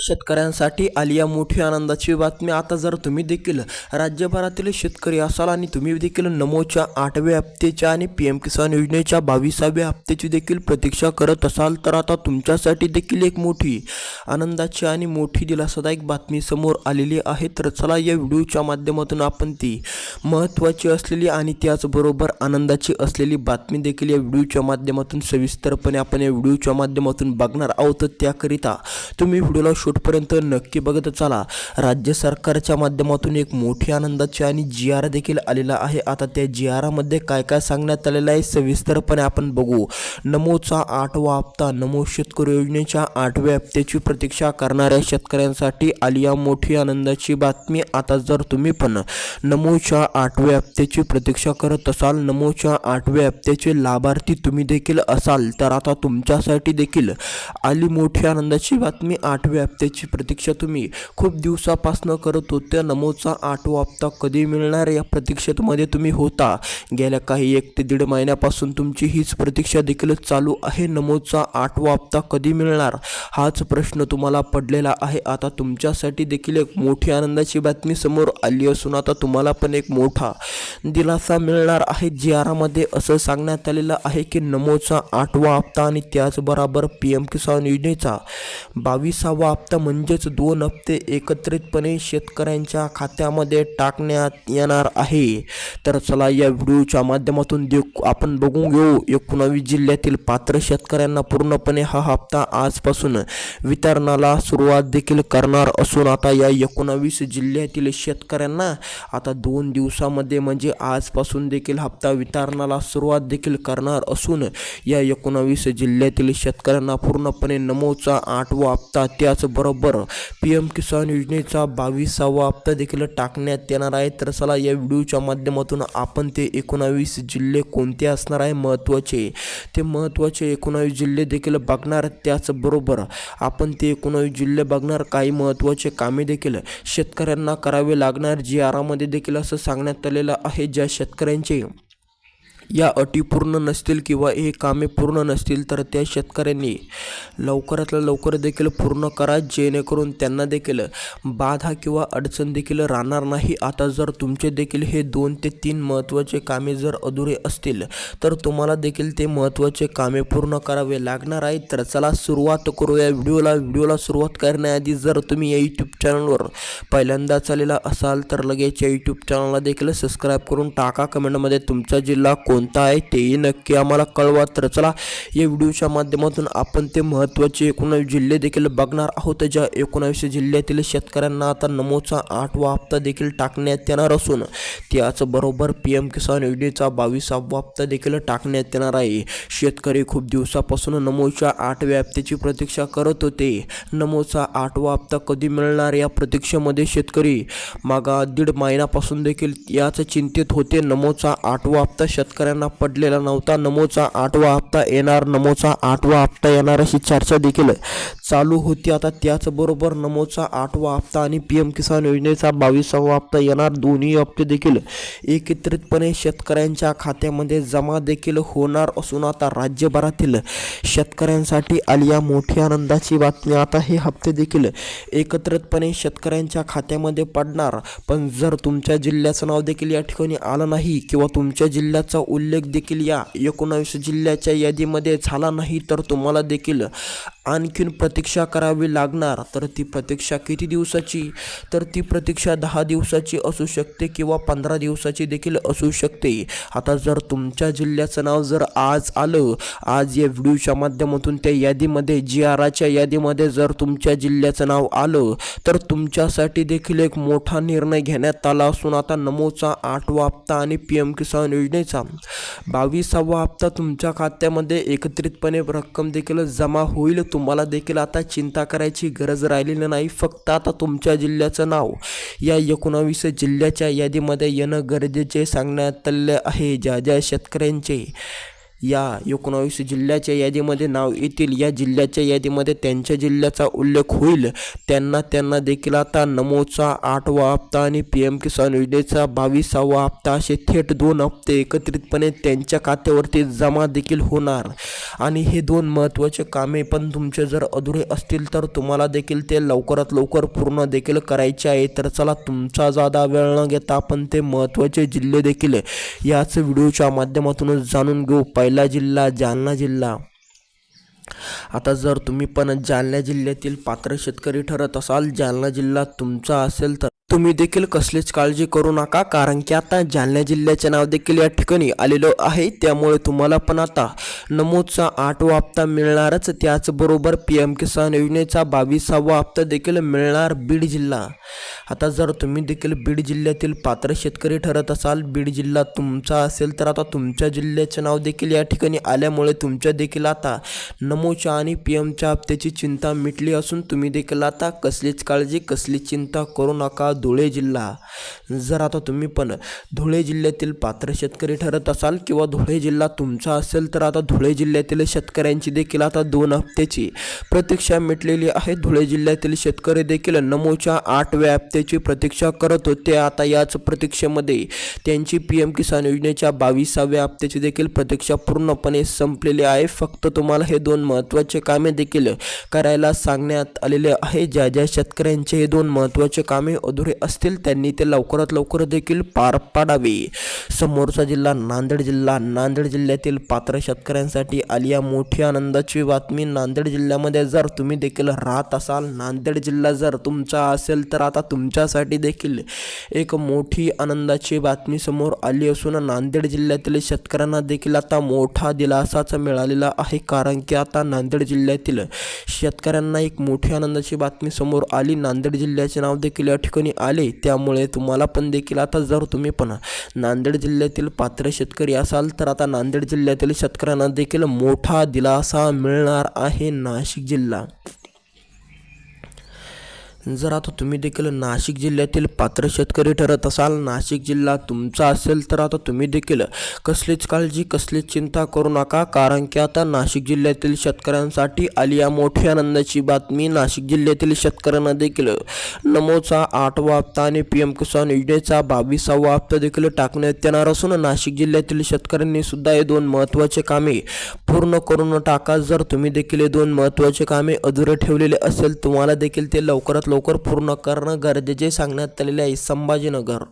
शेतकऱ्यांसाठी आली या मोठी आनंदाची बातमी। आता जर तुम्ही देखील राज्यभरातील शेतकरी असाल आणि तुम्ही देखील नमोच्या 8व्या हप्त्याच्या आणि पीएम किसान योजनेच्या 22व्या हप्त्याची देखील प्रतीक्षा करत असाल तर आता तुमच्यासाठी देखील एक मोठी आनंदाची आणि मोठी दिलासादायक बातमी समोर आलेली आहे। तर चला या व्हिडिओच्या माध्यमातून आपण ती महत्त्वाची असलेली आणि त्याचबरोबर आनंदाची असलेली बातमी देखील या व्हिडिओच्या माध्यमातून सविस्तरपणे आपण या व्हिडिओच्या माध्यमातून बघणार आहोत। त्याकरिता तुम्ही व्हिडिओला शेवटपर्यंत नक्की बघत चला। राज्य सरकारच्या माध्यमातून एक मोठी आनंदाची आणि जी.आर देखील आलेला आहे। आता त्या जी.आरमध्ये काय काय सांगण्यात आलेलं आहे सविस्तरपणे आपण बघू। नमोचा 8वा हप्ता, नमो शेतकरी योजनेच्या 8व्या हप्त्याची प्रतीक्षा करणाऱ्या शेतकऱ्यांसाठी आली या मोठी आनंदाची बातमी। आता जर तुम्ही पण नमोच्या 8व्या हप्त्याची प्रतीक्षा करत असाल, नमोच्या 8व्या हप्त्याचे लाभार्थी तुम्ही देखील असाल तर आता तुमच्यासाठी देखील आली मोठी आनंदाची बातमी। 8व्या हप्त्याची प्रतीक्षा तुम्ही खूप दिवसापासून करत होते। नमोचा 8वा हप्ता कधी मिळणार या प्रतीक्षेमध्ये तुम्ही होता। गेल्या काही 1 ते 1.5 महिन्यापासून तुमची हीच प्रतीक्षा देखील चालू आहे। नमोचा 8वा हप्ता कधी मिळणार हाच प्रश्न तुम्हाला पडलेला आहे। आता तुमच्यासाठी देखील एक मोठी आनंदाची बातमी समोर आली असून आता तुम्हाला पण एक मोठा दिलासा मिळणार आहे। जी.आरमध्ये असं सांगण्यात आलेलं आहे की नमोचा 8वा हप्ता आणि त्याचबरोबर पीएम किसान योजनेचा 22वा हप्ता म्हणजेच 2 हप्ते एकत्रितपणे शेतकऱ्यांच्या खात्यामध्ये टाकण्यात येणार आहे। तर चला या व्हिडिओच्या माध्यमातून आपण बघून घेऊ 19 जिल्ह्यातील पात्र शेतकऱ्यांना पूर्णपणे हा हप्ता आजपासून वितरणाला सुरुवात देखील करणार असून आता या 19 जिल्ह्यातील शेतकऱ्यांना आता 2 दिवसामध्ये म्हणजे आजपासून देखील हप्ता वितरणाला सुरुवात देखील करणार असून या 19 जिल्ह्यातील शेतकऱ्यांना पूर्णपणे नमोचा 8वा हप्ता त्याचबरोबर पीएम किसान योजनेचा 22वा हप्ता देखील टाकण्यात येणार आहे। तर चला या व्हिडिओच्या माध्यमातून आपण ते 19 जिल्हे कोणते असणार आहे महत्त्वाचे 19 जिल्हे देखील बघणार। त्याचबरोबर आपण ते 19 जिल्हे बघणार, काही महत्त्वाचे कामे देखील शेतकऱ्यांना करावे लागणार। जी.आरमध्ये देखील असं सांगण्यात आलेलं आहे ज्या शेतकऱ्यांचे या अटी पूर्ण नसतील किंवा हे कामे पूर्ण नसतील तर त्या शेतकऱ्यांनी लवकरात लवकर देखील पूर्ण करा, जेणेकरून त्यांना देखील बाधा किंवा अडचण देखील राहणार नाही। आता जर तुमचे देखील हे 2 ते 3 महत्त्वाचे कामे जर अधुरे असतील तर तुम्हाला देखील ते महत्त्वाचे कामे पूर्ण करावे लागणार आहेत। तर चला सुरुवात करूया व्हिडिओला सुरुवात करण्याआधी जर तुम्ही या यूट्यूब चॅनलवर पहिल्यांदाच आलेला असाल तर लगेच या यूट्यूब चॅनलला देखील सबस्क्राईब करून टाका। कमेंटमध्ये तुमचा जिल्हा कोणता आहे तेही नक्की आम्हाला कळवा। तर चला या व्हिडिओच्या माध्यमातून आपण ते महत्त्वाचे 19 जिल्हे देखील बघणार आहोत ज्या 19 जिल्ह्यातील शेतकऱ्यांना आता नमोचा 8वा हप्ता देखील टाकण्यात येणार असून त्याचबरोबर पीएम किसान योजनेचा 22वा हप्ता देखील टाकण्यात येणार आहे। शेतकरी खूप दिवसापासून नमोच्या 8व्या हप्त्याची प्रतीक्षा करत होते। नमोचा 8वा हप्ता कधी मिळणार या प्रतीक्षेमध्ये शेतकरी मागा 1.5 महिन्यापासून देखील याच चिंतेत होते। नमोचा 8वा हप्ता शेतकऱ्यांना पडलेला नव्हता। नमोचा 8वा हप्ता येणार, नमोचा 8वा हप्ता येणार अशी चर्चा देखील चालू होती। आता त्याचबरोबर नमोचा 8वा हप्ता आणि पीएम किसान योजनेचा 22वा हप्ता येणार, दोन्ही हप्ते देखील एकत्रितपणे शेतकऱ्यांच्या खात्यामध्ये जमा देखील होणार असून आता राज्यभरातील शेतकऱ्यांसाठी आली या मोठी आनंदाची बातमी। आता हे हप्ते देखील एकत्रितपणे शेतकऱ्यांच्या खात्यामध्ये पडणार, पण जर तुमच्या जिल्ह्याचं नाव देखील या ठिकाणी आलं नाही किंवा तुमच्या जिल्ह्याचा उल्लेख देखील या 19 जिल्ह्याच्या यादीमध्ये झाला नाही तर तुम्हाला देखील आणखीन प्रतीक्षा करावी लागणार। तर ती प्रतीक्षा किती दिवसाची, तर ती प्रतीक्षा 10 दिवसाची असू शकते किंवा 15 दिवसाची देखील असू शकते। आता जर तुमच्या जिल्ह्याचं नाव जर आज आलं, आज या व्हिडिओच्या माध्यमातून त्या यादीमध्ये जी.आरच्या यादीमध्ये जर तुमच्या जिल्ह्याचं नाव आलं तर तुमच्यासाठी देखील एक मोठा निर्णय घेण्यात आला असून आता नमोचा 8वा हप्ता आणि पीएम किसान योजनेचा 22वा हप्ता तुमच्या खात्यामध्ये एकत्रितपणे रक्कम देखील जमा होईल। तुम्हाला देखील आता चिंता करायची गरज राहिलेली नाही। फक्त आता तुमच्या जिल्ह्याचं नाव या 19 जिल्ह्याच्या यादीमध्ये येणं गरजेचे सांगण्यात आले आहे। ज्या शेतकऱ्यांचे या 19 जिल्ह्याच्या यादीमध्ये नाव येतील, या जिल्ह्याच्या यादीमध्ये त्यांच्या जिल्ह्याचा उल्लेख होईल, त्यांना देखील आता नमोचा 8वा हप्ता आणि PM किसान योजनेचा 22वा हप्ता असे थेट 2 हप्ते एकत्रितपणे त्यांच्या खात्यावरती जमा देखील होणार. आणि हे 2 महत्त्वाचे कामे पण तुमचे जर अधुरे असतील तर तुम्हाला देखील ते लवकरात लवकर पूर्ण देखील करायचे आहे. तर चला, तुमचा जादा वेळ न घेता आपण ते महत्त्वाचे जिल्हे देखील याच व्हिडिओच्या माध्यमातून जाणून घेऊ. पहिला जिल्हा जालना जिल्हा. आता जर तुम्ही पण जालना जिल्ह्यातील पात्र शेतकरी ठरत असाल, जालना जिल्हा तुमचा असेल तर तुम्ही देखील कसलीच काळजी करू नका, कारण की आता जालना जिल्ह्याचे नाव देखील या ठिकाणी आलेलं आहे. त्यामुळे तुम्हाला पण आता नमोचा 8वा हप्ता मिळणारच, त्याचबरोबर PM किसान योजनेचा 22वा हप्ता देखील मिळणार. बीड जिल्हा. आता जर तुम्ही देखील बीड जिल्ह्यातील पात्र शेतकरी ठरत असाल, बीड जिल्हा तुमचा असेल तर आता तुमच्या जिल्ह्याचे नाव देखील या ठिकाणी आल्यामुळे तुमच्या देखील आता नमोच्या आणि PMच्या हप्त्याची चिंता मिटली असून तुम्ही देखील आता कसलीच काळजी कसलीच चिंता करू नका. धुळे जिल्हा. जर आता तुम्ही पण धुळे जिल्ह्यातील पात्र शेतकरी ठरत असाल किंवा धुळे जिल्हा तुमचा असेल तर आता धुळे जिल्ह्यातील शेतकऱ्यांची देखील आता 2 हप्त्याची प्रतीक्षा मिटलेली आहे. धुळे जिल्ह्यातील शेतकरी देखील नमोच्या 8व्या हप्त्याची प्रतीक्षा करत होते. आता याच प्रतीक्षेमध्ये त्यांची PM किसान योजनेच्या 22व्या हप्त्याची देखील प्रतीक्षा पूर्णपणे संपलेली आहे. फक्त तुम्हाला हे 2 महत्त्वाचे कामे देखील करायला सांगण्यात आलेले आहे. ज्या ज्या शेतकऱ्यांचे हे 2 महत्त्वाचे कामे अधुरे असतील त्यांनी ते लवकरात लवकर देखील पार पाडावे. समोरचा जिल्हा नांदेड जिल्हा. नांदेड जिल्ह्यातील पात्र शेतकऱ्यांसाठी आली मोठी आनंदाची बातमी. नांदेड जिल्ह्यामध्ये जर तुम्ही देखील राहत असाल, नांदेड जिल्हा जर तुमचा असेल तर आता तुमच्यासाठी देखील एक मोठी आनंदाची बातमी समोर आली असून नांदेड जिल्ह्यातील शेतकऱ्यांना देखील आता मोठा दिलासाच मिळालेला आहे, कारण की आता नांदेड जिल्ह्यातील शेतकऱ्यांना एक मोठी आनंदाची बातमी समोर आली. नांदेड जिल्ह्याचे नाव देखील या ठिकाणी आले, त्यामुळे तुम्हाला पण देखील आता जर तुम्ही पण नांदेड जिल्ह्यातील पात्र शेतकरी असाल तर आता नांदेड जिल्ह्यातील शेतकऱ्यांना देखील मोठा दिलासा मिळणार आहे. नाशिक जिल्हा. जर आता तुम्ही देखील नाशिक जिल्ह्यातील पात्र शेतकरी ठरत असाल, नाशिक जिल्हा तुमचा असेल तर आता तुम्ही देखील कसलीच काळजी कसलीच चिंता करू नका, कारण की आता नाशिक जिल्ह्यातील शेतकऱ्यांसाठी आली मोठी आनंदाची बातमी. नाशिक जिल्ह्यातील शेतकऱ्यांना देखील नमोचा 8वा हप्ता आणि PM किसान योजनेचा 22वा हप्ता देखील टाकण्यात येणार असून नाशिक जिल्ह्यातील शेतकऱ्यांनी सुद्धा हे 2 महत्त्वाचे कामे पूर्ण करून टाका. जर तुम्ही देखील हे 2 महत्त्वाचे कामे अधुरे ठेवलेले असेल, तुम्हाला देखील ते लवकरात लवकर पूर्ण करणं गरजेचे सांगण्यात आलेले आहे. संभाजीनगर.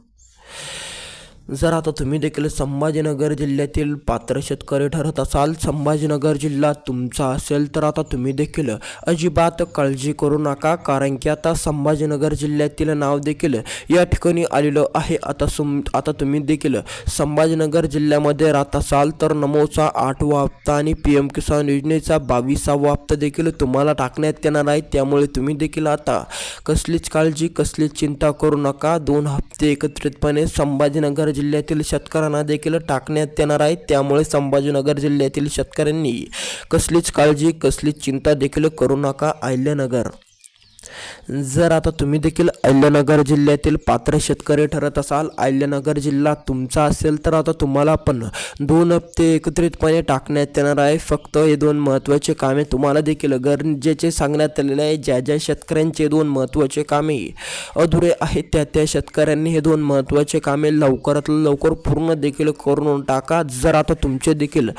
जर आता तुम्ही देखील संभाजीनगर जिल्ह्यातील पात्र शेतकरी ठरत असाल, संभाजीनगर जिल्हा तुमचा असेल तर आता तुम्ही देखील अजिबात काळजी करू नका, कारण की आता संभाजीनगर जिल्ह्यातील नाव देखील या ठिकाणी आलेलं आहे. आता तुम्ही देखील संभाजीनगर जिल्ह्यामध्ये राहत असाल तर नमोचा 8वा हप्ता आणि PM किसान योजनेचा 22वा हप्ता देखील तुम्हाला टाकण्यात येणार आहे. त्यामुळे तुम्ही देखील आता कसलीच काळजी कसलीच चिंता करू नका. 2 हप्ते एकत्रितपणे संभाजीनगर जिल्ह्यातील शेतकऱ्यांना देखील टाकण्यात येणार आहे. त्यामुळे संभाजीनगर जिल्ह्यातील शेतकऱ्यांनी कसलीच काळजी कसलीच चिंता देखील करू नका. अहिल्यानगर. जर आता तुम्ही देखील अहिल्यानगर जिल्ह्यातील पात्र शेतकरी ठरत असाल, अहिल्यानगर जिल्हा तुमचा असेल तर आता तुम्हाला पण 2 हप्ते एकत्रितपणे टाकण्यात येणार आहे. फक्त हे 2 महत्त्वाचे कामे तुम्हाला देखील गरजेचे सांगण्यात आलेले आहे. ज्या ज्या शेतकऱ्यांचे 2 महत्त्वाचे कामे अधुरे आहेत त्या शेतकऱ्यांनी हे 2 महत्त्वाचे कामे लवकरात लवकर पूर्ण देखील करून टाका. जर आता तुमचे देखील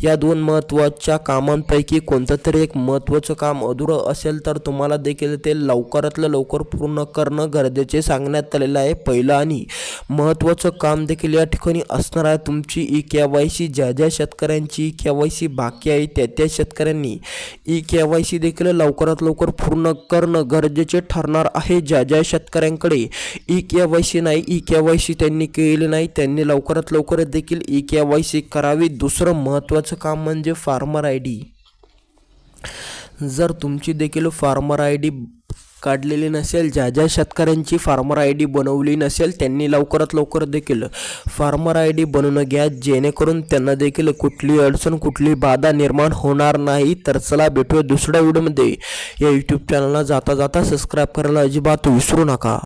या 2 महत्त्वाच्या कामांपैकी कोणतं तरी एक महत्त्वाचं काम अधुरं असेल तर तुम्हाला देखील ते लवकरातलं लवकर पूर्ण करणं गरजेचे सांगण्यात आलेलं आहे. पहिलं आणि महत्त्वाचं काम देखील या ठिकाणी असणार आहे तुमची eKYC. ज्या ज्या शेतकऱ्यांची eKYC बाकी आहे त्या शेतकऱ्यांनी eKYC देखील लवकरात लवकर पूर्ण करणं गरजेचे ठरणार आहे. ज्या ज्या शेतकऱ्यांकडे eKYC नाही, eKYC त्यांनी केले नाही, त्यांनी लवकरात लवकर देखील eKYC करावी. दुसरं महत्त्वाचं काम म्हणजे फार्मर ID. जर तुमची देखील फार्मर ID काढलेली नसेल, ज्या ज्या शेतकऱ्यांची फार्मर ID बनवली नसेल त्यांनी लवकरात लवकर देखील फार्मर ID बनवून घ्या, जेणेकरून त्यांना देखील कुठली अडचण कुठली बाधा निर्माण होणार नाही. तर चला भेटूया दुसऱ्या व्हिडिओमध्ये. या यूट्यूब चॅनलला जाता जाता सबस्क्राईब करायला अजिबात विसरू नका.